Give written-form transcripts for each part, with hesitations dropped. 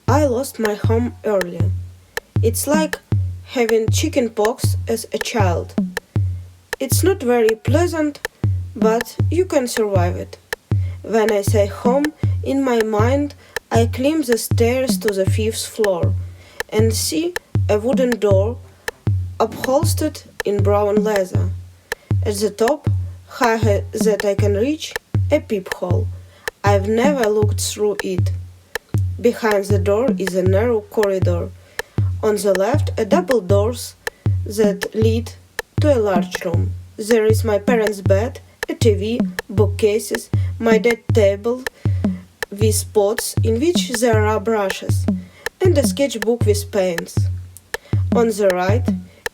I lost my home early. It's like having chicken pox as a child. It's not very pleasant, but you can survive it. When I say home, in my mind, I climb the stairs to the fifth floor and see a wooden door upholstered in brown leather. At the top, higher that I can reach, a peephole. I've never looked through it. Behind the door is a narrow corridor. On the left, a double doors that lead to a large room. There is my parents' bed, a TV, bookcases, my dead table with pots in which there are brushes, and a sketchbook with paints. On the right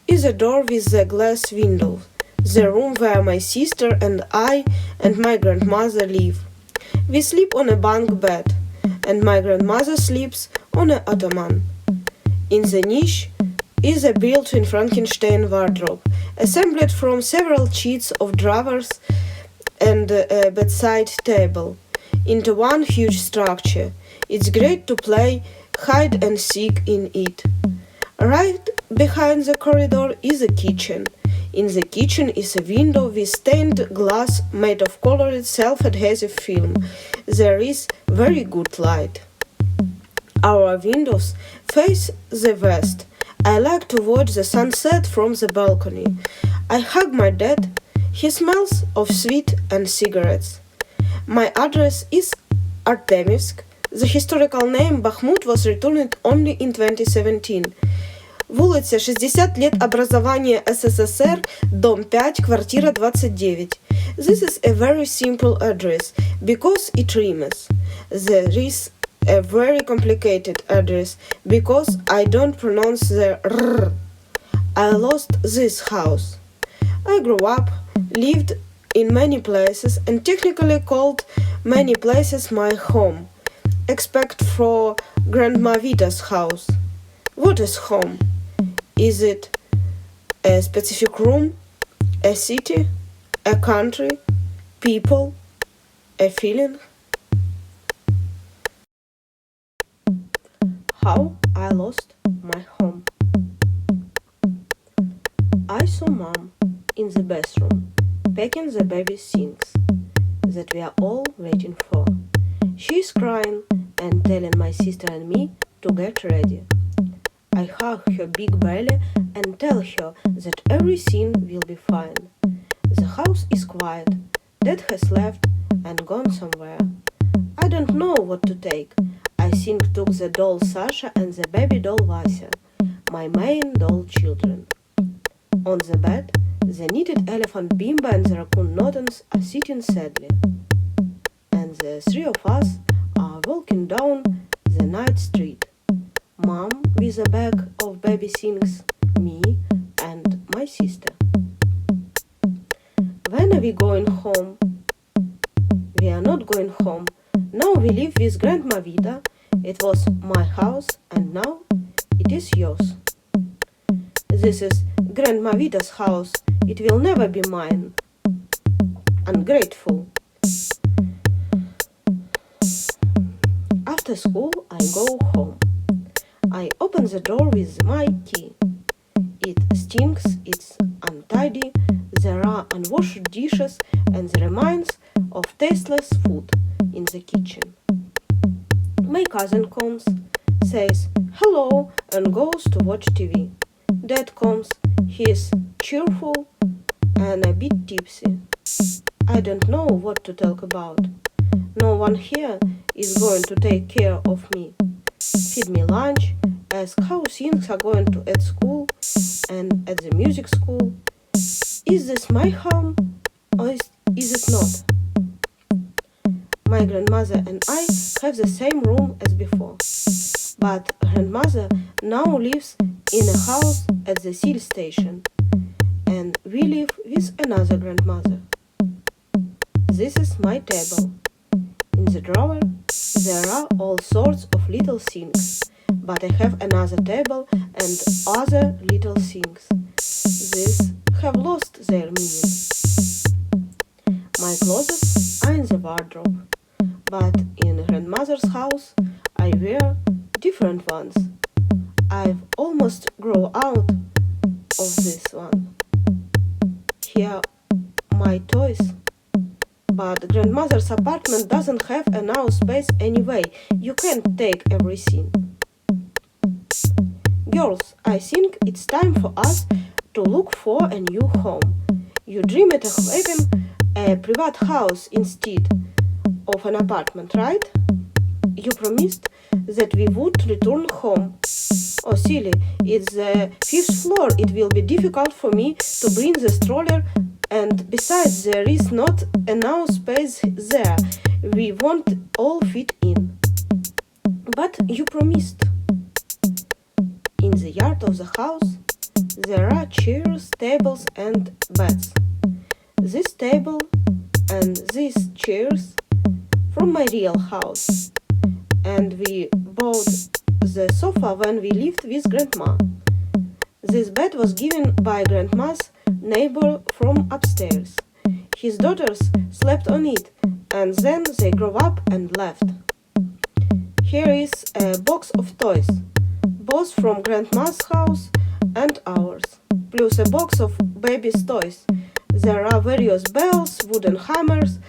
is a door with the glass window, the room where my sister and I and my grandmother live. We sleep on a bunk bed, and my grandmother sleeps on an ottoman. In the niche is a built-in Frankenstein wardrobe, assembled from several sheets of drawers and a bedside table into one huge structure. It's great to play hide and seek in it. Right behind the corridor is a kitchen. In the kitchen is a window with stained glass made of colored self-adhesive film. There is very good light. Our windows face the west. I like to watch the sunset from the balcony. I hug my dad. He smells of sweet and cigarettes. My address is Artemivsk. The historical name Bakhmut was returned only in 2017. Вулиця 60 лет образования СССР, дом 5, квартира 29. This is a very simple address because it rhymes. There is a very complicated address because I don't pronounce the R. I lost this house. I grew up, lived in many places and technically called many places my home, except for Grandma Vita's house. What is home? Is it a specific room, a city, a country, people, a feeling? How I lost my home. I saw mom in the bathroom, packing the baby things that we are all waiting for. She is crying and telling my sister and me to get ready. I hug her big belly and tell her that everything will be fine. The house is quiet. Dad has left and gone somewhere. I don't know what to take. I think took the doll Sasha and the baby doll Vasya, my main doll children. On the bed, the knitted elephant Bimba and the raccoon Nodens are sitting sadly. And the three of us are walking down the night street. Mom with a bag of baby things, me and my sister. When are we going home? We are not going home. Now we live with Grandma Vita. It was my house and now it is yours. This is Grandma Vita's house. It will never be mine. Ungrateful. After school, I go home. I open the door with my key. It stinks, it's untidy, there are unwashed dishes and the remains of tasteless food in the kitchen. My cousin comes, says hello and goes to watch TV. Dad comes, he is cheerful and a bit tipsy. I don't know what to talk about. No one here is going to take care of me. Feed me lunch, ask how things are going to at school and at the music school. Is this my home or is it not? My grandmother and I have the same room as before, but grandmother now lives in a house at the Sil station and we live with another grandmother. This is my table. In the drawer there are all sorts of little things, but I have another table and other little things. These have lost their meaning. My clothes are in the wardrobe, but in grandmother's house I wear different ones. I've almost grown out of this one. Here my toys. But grandmother's apartment doesn't have enough space anyway. You can't take everything. Girls, I think it's time for us to look for a new home. You dreamed of having a private house instead of an apartment, right? You promised that we would return home. Oh, silly, it's the 5th floor. It will be difficult for me to bring the stroller, and besides, there is not enough space there. We won't all fit in. But you promised. In the yard of the house, there are chairs, tables, and beds. This table and these chairs from my real house. And we bought the sofa when we lived with Grandma. This bed was given by Grandma's neighbor from upstairs. His daughters slept on it, and then they grew up and left. Here is a box of toys, both from Grandma's house and ours, plus a box of baby's toys. There are various bells, wooden hammers,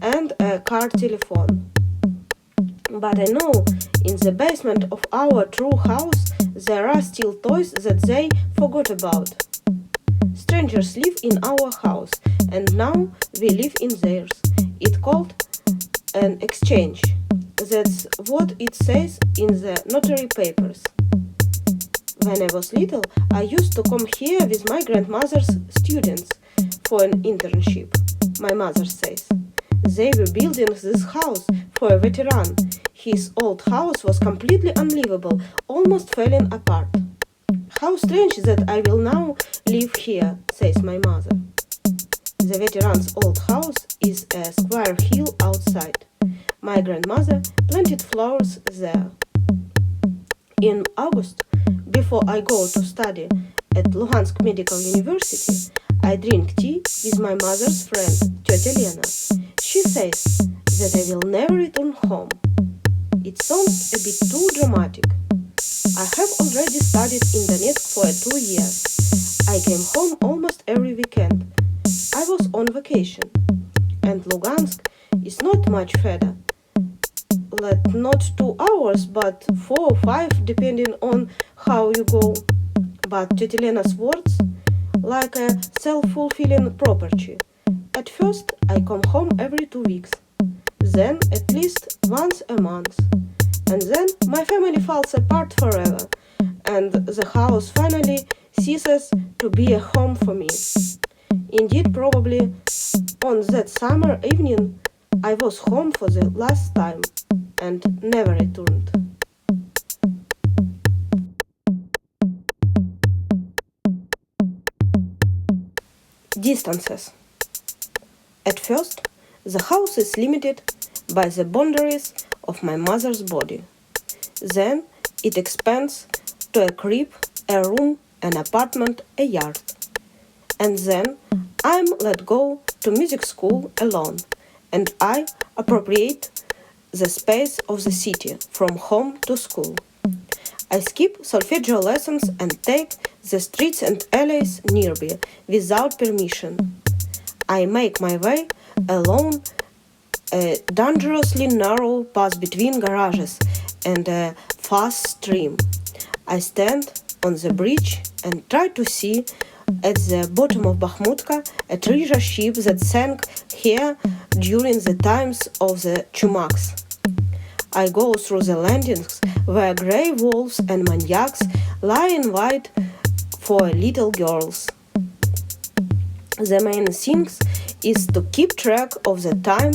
and a car telephone. But I know in the basement of our true house there are still toys that they forgot about. Strangers live in our house, and now we live in theirs. It's called an exchange. That's what it says in the notary papers. When I was little, I used to come here with my grandmother's students for an internship, my mother says. They were building this house for a veteran. His old house was completely unlivable, almost falling apart. How strange that I will now live here, says my mother. The veteran's old house is a square hill outside. My grandmother planted flowers there. In August, before I go to study at Luhansk Medical University, I drink tea with my mother's friend, Teta Lena. She says that I will never return home. It sounds a bit too dramatic. I have already studied in Donetsk for 2 years. I came home almost every weekend. I was on vacation. And Lugansk is not much further. Not 2 hours, but 4 or 5, depending on how you go. But Teta Lena's words, like a self-fulfilling prophecy. At first, I come home every 2 weeks. Then at least once a month. And then my family falls apart forever, and the house finally ceases to be a home for me. Indeed, probably on that summer evening, I was home for the last time and never returned. Distances. At first, the house is limited by the boundaries of my mother's body. Then it expands to a crib, a room, an apartment, a yard. And then I'm let go to music school alone, and I appropriate the space of the city from home to school. I skip solfeggio lessons and take the streets and alleys nearby without permission. I make my way along a dangerously narrow path between garages and a fast stream. I stand on the bridge and try to see at the bottom of Bakhmutka a treasure ship that sank here during the times of the Chumaks. I go through the landings where grey wolves and maniacs lie in wait for little girls. The main thing is to keep track of the time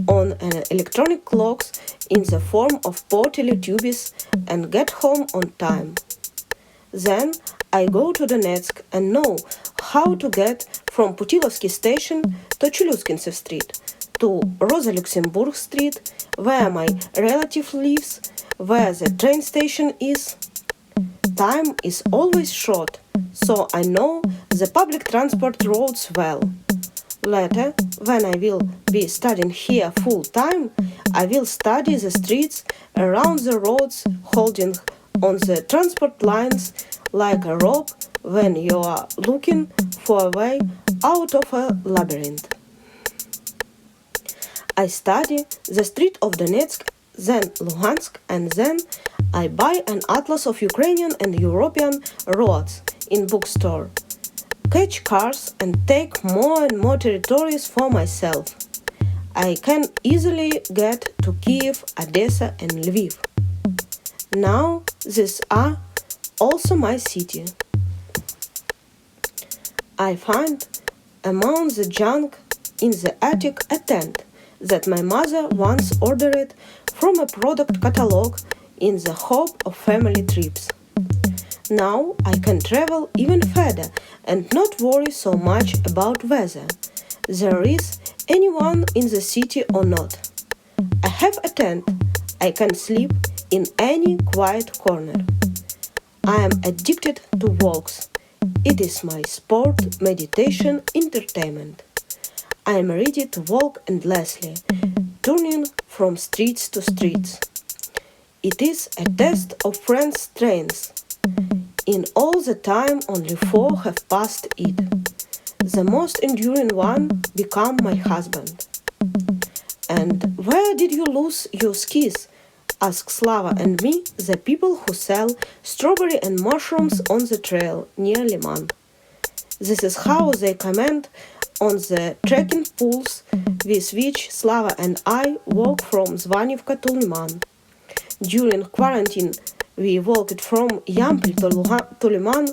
on an electronic clocks in the form of portable tubes and get home on time. Then I go to Donetsk and know how to get from Putilovsky station to Chelyuskinsev Street, to Rosa Luxemburg Street, where my relative lives, where the train station is. Time is always short, so I know the public transport routes well. Later, when I will be studying here full time, I will study the streets around the roads, holding on the transport lines like a rope when you are looking for a way out of a labyrinth. I study the street of Donetsk, then Luhansk, and then I buy an atlas of Ukrainian and European roads in bookstore, catch cars and take more and more territories for myself. I can easily get to Kiev, Odessa and Lviv. Now these are also my city. I find among the junk in the attic a tent that my mother once ordered from a product catalog in the hope of family trips. Now I can travel even further and not worry so much about whether there is anyone in the city or not. I have a tent. I can sleep in any quiet corner. I am addicted to walks. It is my sport, meditation, entertainment. I am ready to walk endlessly, turning from streets to streets. It is a test of friends' strength. In all the time, only 4 have passed it. The most enduring one became my husband. And where did you lose your skis? Ask Slava and me, the people who sell strawberry and mushrooms on the trail near Liman. This is how they comment on the trekking poles with which Slava and I walk from Zvanivka to Liman. During quarantine, we walked from Yampol to Liman,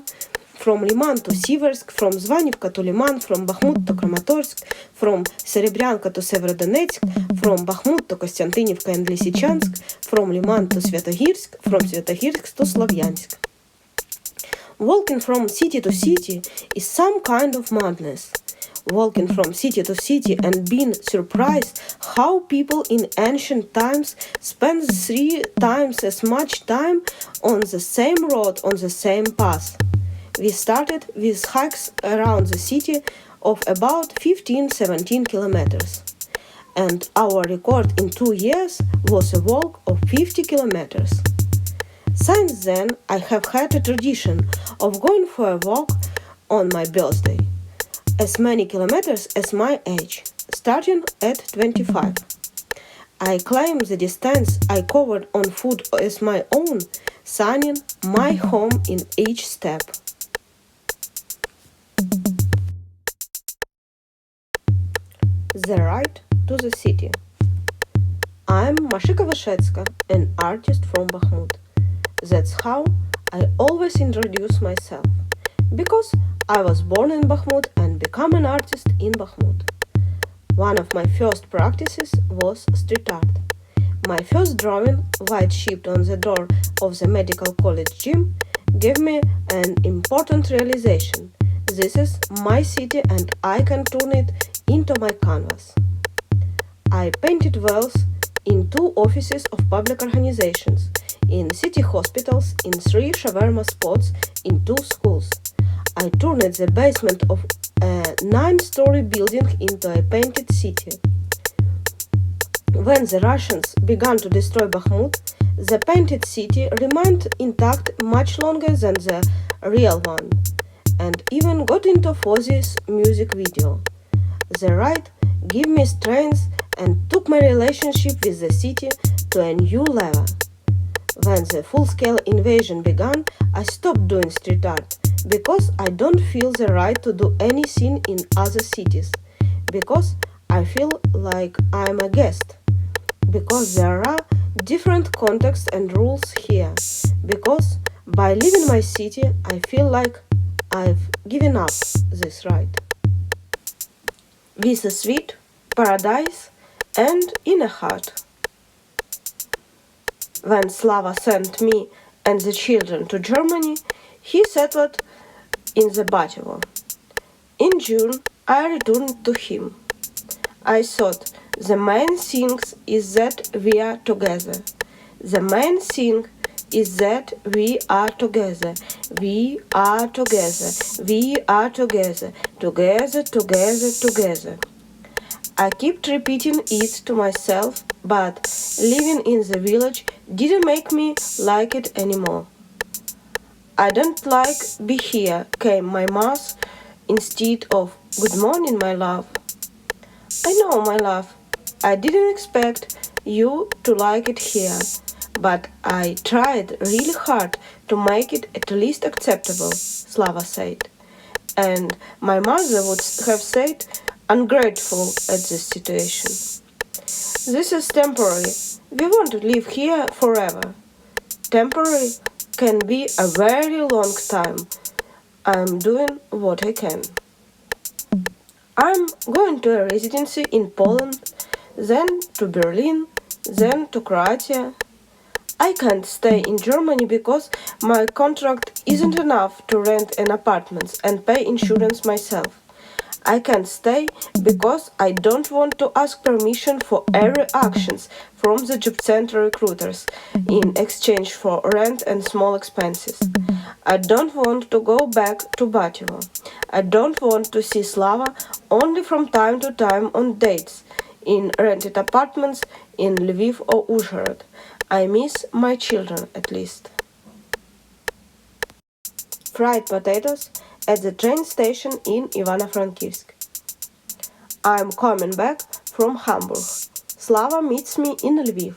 from Liman to Siversk, from Zvanivka to Liman, from Bakhmut to Kramatorsk, from Serebryanka to Severodonetsk, from Bakhmut to Kostiantynivka and Lysychansk, from Liman to Svyatogirsk, from Svyatogirsk to Slavyansk. Walking from city to city is some kind of madness. Walking from city to city and being surprised how people in ancient times spent 3 times as much time on the same road, on the same path. We started with hikes around the city of about 15-17 kilometers. And our record in 2 years was a walk of 50 kilometers. Since then, I have had a tradition of going for a walk on my birthday, as many kilometers as my age, starting at 25. I claim the distance I covered on foot as my own, signing my home in each step. The Ride to the City. I'm Mashika Vashecka, an artist from Bakhmut. That's how I always introduce myself, because I was born in Bakhmut and become an artist in Bakhmut. One of my first practices was street art. My first drawing, white shipped on the door of the medical college gym, gave me an important realization. This is my city and I can turn it into my canvas. I painted walls in 2 offices of public organizations, in city hospitals, in 3 shawarma spots, in 2 schools. I turned the basement of a 9-story building into a painted city. When the Russians began to destroy Bakhmut, the painted city remained intact much longer than the real one, and even got into Fozzy's music video. The ride gave me strength and took my relationship with the city to a new level. When the full-scale invasion began, I stopped doing street art, because I don't feel the right to do anything in other cities, because I feel like I'm a guest, because there are different contexts and rules here, because by leaving my city I feel like I've given up this right. With a sweet paradise and in a heart. When Slava sent me and the children to Germany, he settled in the Bativo. In June, I returned to him. I thought the main thing is that we are together. The main thing is that we are together. We are together. We are together. Together, together, together. I kept repeating it to myself, but living in the village didn't make me like it anymore. I don't like be here, came my mouth instead of good morning, my love. I know, my love. I didn't expect you to like it here, but I tried really hard to make it at least acceptable, Slava said. And my mother would have said ungrateful at this situation. This is temporary. We want to live here forever. Temporary can be a very long time. I'm doing what I can. I'm going to a residency in Poland, then to Berlin, then to Croatia. I can't stay in Germany because my contract isn't enough to rent an apartment and pay insurance myself. I can't stay because I don't want to ask permission for every actions from the job center recruiters in exchange for rent and small expenses. I don't want to go back to Bativo. I don't want to see Slava only from time to time on dates in rented apartments in Lviv or Uzhhorod. I miss my children at least. Fried potatoes at the train station in Ivano-Frankivsk. I'm coming back from Hamburg. Slava meets me in Lviv.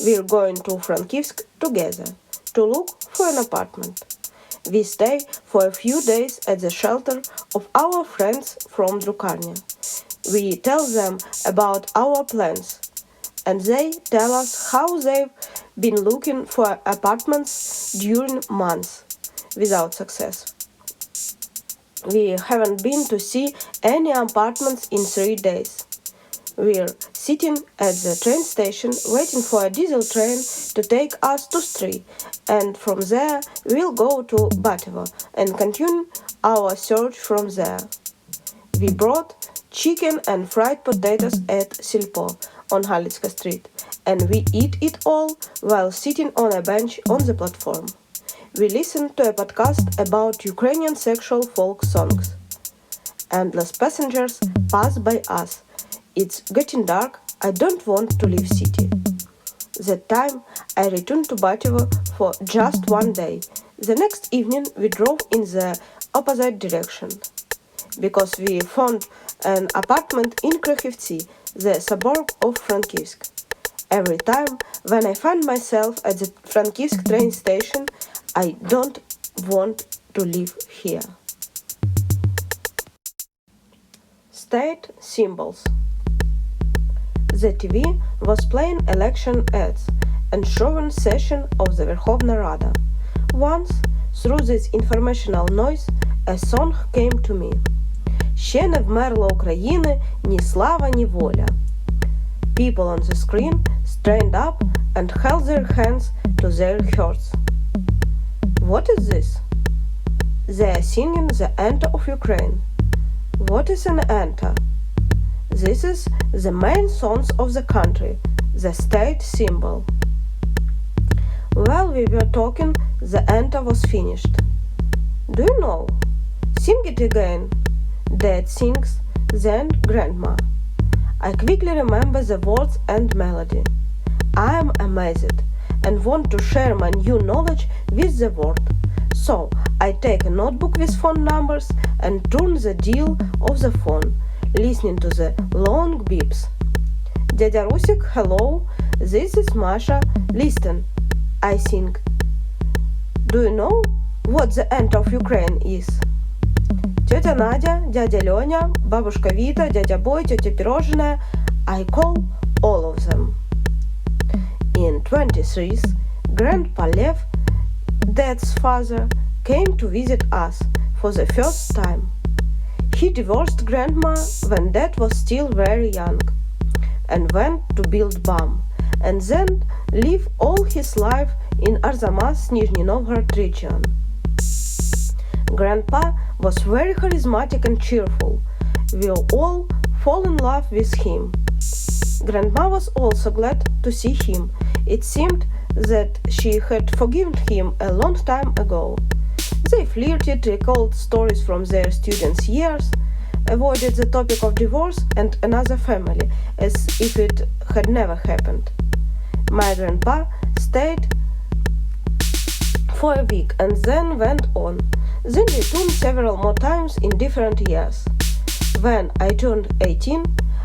We're going to Frankivsk together to look for an apartment. We stay for a few days at the shelter of our friends from Drukarnia. We tell them about our plans, and they tell us how they've been looking for apartments during months without success. We haven't been to see any apartments in 3 days. We're sitting at the train station waiting for a diesel train to take us to Stry, and from there we'll go to Bativo and continue our search from there. We brought chicken and fried potatoes at Silpo on Halitska Street, and we eat it all while sitting on a bench on the platform. We listened to a podcast about Ukrainian sexual folk songs. Endless passengers pass by us. It's getting dark. I don't want to leave city. That time I returned to Bativo for just 1 day. The next evening we drove in the opposite direction because we found an apartment in Krychivtsi, the suburb of Frankivsk. Every time when I find myself at the Frankivsk train station, I don't want to live here. State symbols. The TV was playing election ads and showing session of the Verkhovna Rada. Once, through this informational noise, a song came to me. Ще не вмерла України ні слава, ні воля. People on the screen strained up and held their hands to their hearts. What is this? They are singing the enter of Ukraine. What is an enter? This is the main songs of the country, the state symbol. While we were talking, the enter was finished. Do you know? Sing it again. Dad sings, then Grandma. I quickly remember the words and melody. I am amazed and want to share my new knowledge with the world. So I take a notebook with phone numbers and turn the dial of the phone, listening to the long beeps. Дядя Rusik, hello, this is Masha, listen, I sing. Do you know what the end of Ukraine is? Тетя Надя, дядя Леня, бабушка Вита, дядя Бой, тетя Пирожная, I call all of them. In 23, Grandpa Lev, Dad's father, came to visit us for the first time. He divorced Grandma when Dad was still very young and went to build BAM, and then live all his life in Arzamas, Nizhny Novgorod region. Grandpa was very charismatic and cheerful. We all fall in love with him. Grandma was also glad to see him. It seemed that she had forgiven him a long time ago. They flirted, recalled stories from their students' years, avoided the topic of divorce and another family as if it had never happened. My grandpa stayed for a week and then went on, then returned several more times in different years. When I turned 18,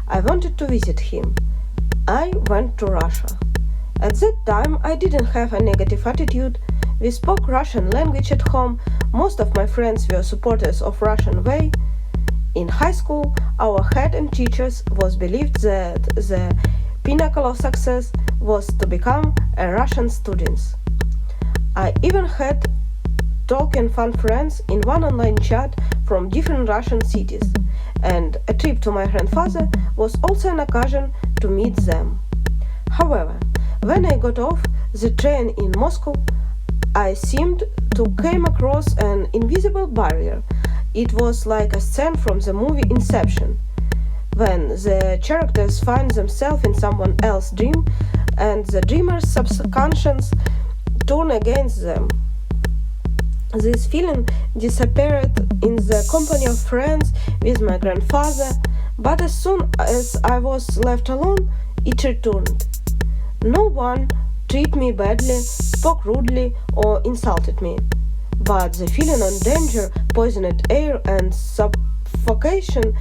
I wanted to visit him. I went to Russia. At that time, I didn't have a negative attitude. We spoke Russian language at home. Most of my friends were supporters of Russian way. In high school, our head and teachers was believed that the pinnacle of success was to become a Russian student. I even had talk and fun friends in one online chat from different Russian cities, and a trip to my grandfather was also an occasion to meet them. However, when I got off the train in Moscow, I seemed to came across an invisible barrier. It was like a scene from the movie Inception, when the characters find themselves in someone else's dream and the dreamer's subconscious turn against them. This feeling disappeared in the company of friends with my grandfather, but as soon as I was left alone, it returned. No one treated me badly, spoke rudely, or insulted me, but the feeling of danger, poisoned air, and suffocation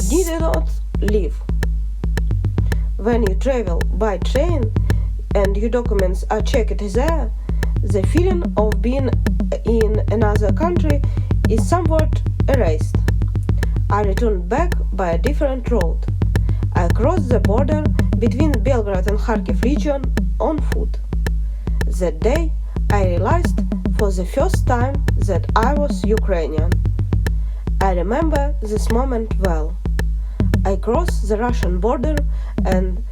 did not leave. When you travel by train and your documents are checked there, the feeling of being in another country is somewhat erased. I returned back by a different road. I crossed the border between Belgrade and Kharkiv region on foot. That day, I realized for the first time that I was Ukrainian. I remember this moment well. I crossed the Russian border and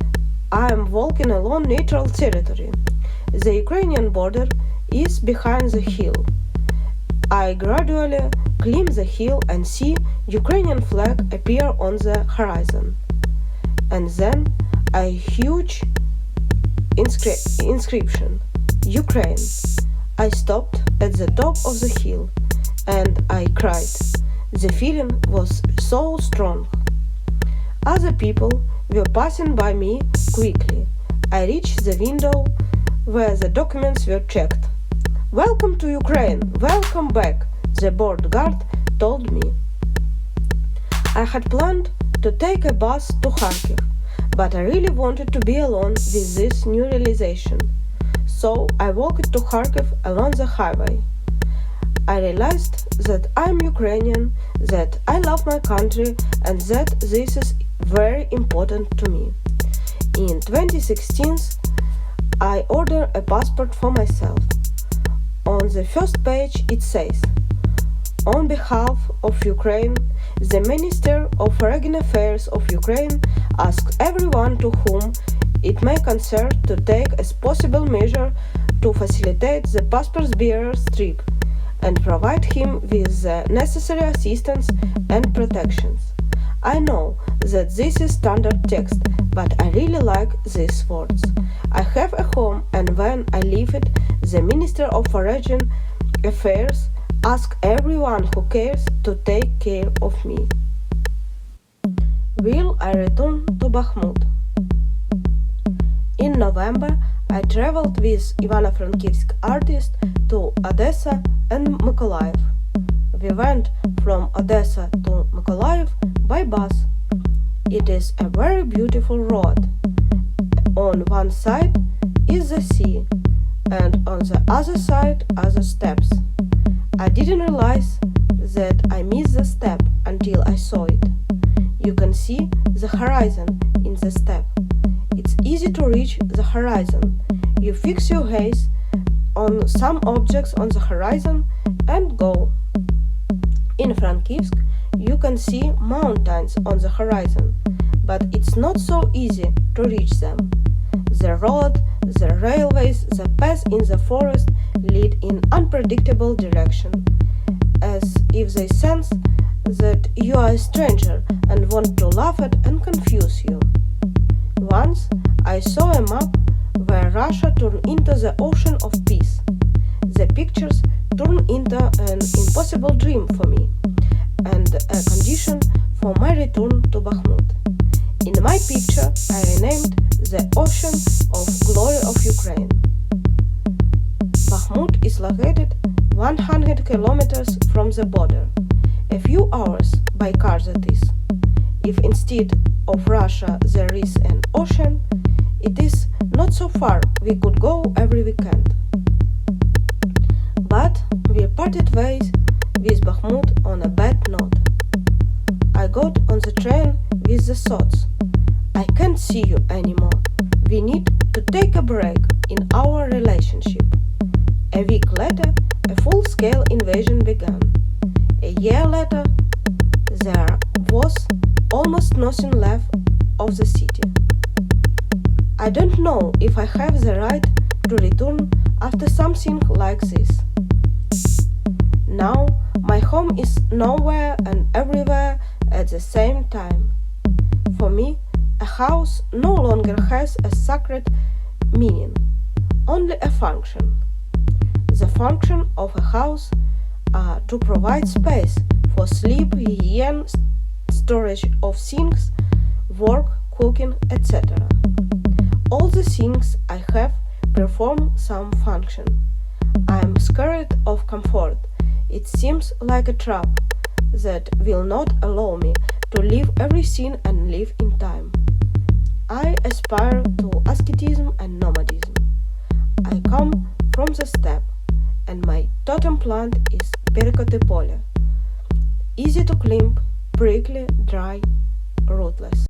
I am walking along neutral territory. The Ukrainian border is behind the hill. I gradually climb the hill and see Ukrainian flag appear on the horizon. And then a huge inscription, Ukraine. I stopped at the top of the hill and I cried. The feeling was so strong. Other people were passing by me quickly. I reached the window where the documents were checked. "Welcome to Ukraine, welcome back," the board guard told me. I had planned to take a bus to Kharkiv, but I really wanted to be alone with this new realization. So I walked to Kharkiv along the highway. I realized that I'm Ukrainian, that I love my country, and that this is very important to me. In 2016, I ordered a passport for myself. On the first page it says, "On behalf of Ukraine, the Minister of Foreign Affairs of Ukraine asks everyone to whom it may concern to take as possible measure to facilitate the passport bearer's trip and provide him with the necessary assistance and protections." I know that this is standard text, but I really like these words. I have a home, and when I leave it, the Minister of Foreign Affairs asks everyone who cares to take care of me. Will I return to Bakhmut? In November, I traveled with Ivano-Frankivsk artists to Odessa and Mykolaiv. We went from Odessa to Mykolaiv by bus. It is a very beautiful road. On one side is the sea, and on the other side are the steppes. I didn't realize that I missed the steppe until I saw it. You can see the horizon in the steppe. It's easy to reach the horizon. You fix your gaze on some objects on the horizon and go. In Frankivsk, you can see mountains on the horizon, but it's not so easy to reach them. The road, the railways, the paths in the forest lead in unpredictable direction, as if they sense that you are a stranger and want to laugh at and confuse you. Once I saw a map where Russia turned into the ocean of peace. The pictures turned into an impossible dream for me and a condition for my return to Bakhmut. In my picture, I renamed the Ocean of Glory of Ukraine. Bakhmut is located 100 kilometers from the border, a few hours by car that is. If instead of Russia there is an ocean, it is not so far we could go every weekend. But we parted ways with Bakhmut on a bad note. I got on the train with the thoughts, I can't see you anymore. We need to take a break in our relationship. A week later, a full-scale invasion began. A year later, there was almost nothing left of the city. I don't know if I have the right to return after something like this. Now, my home is nowhere and everywhere at the same time. For me, a house no longer has a sacred meaning, only a function. The function of a house to provide space for sleep, hygiene, storage of things, work, cooking, etc. All the things I have perform some function. I am scared of comfort. It seems like a trap that will not allow me to leave everything and live in time. I aspire to asceticism and nomadism. I come from the steppe, and my totem plant is Pericotepole. Easy to climb, prickly, dry, rootless.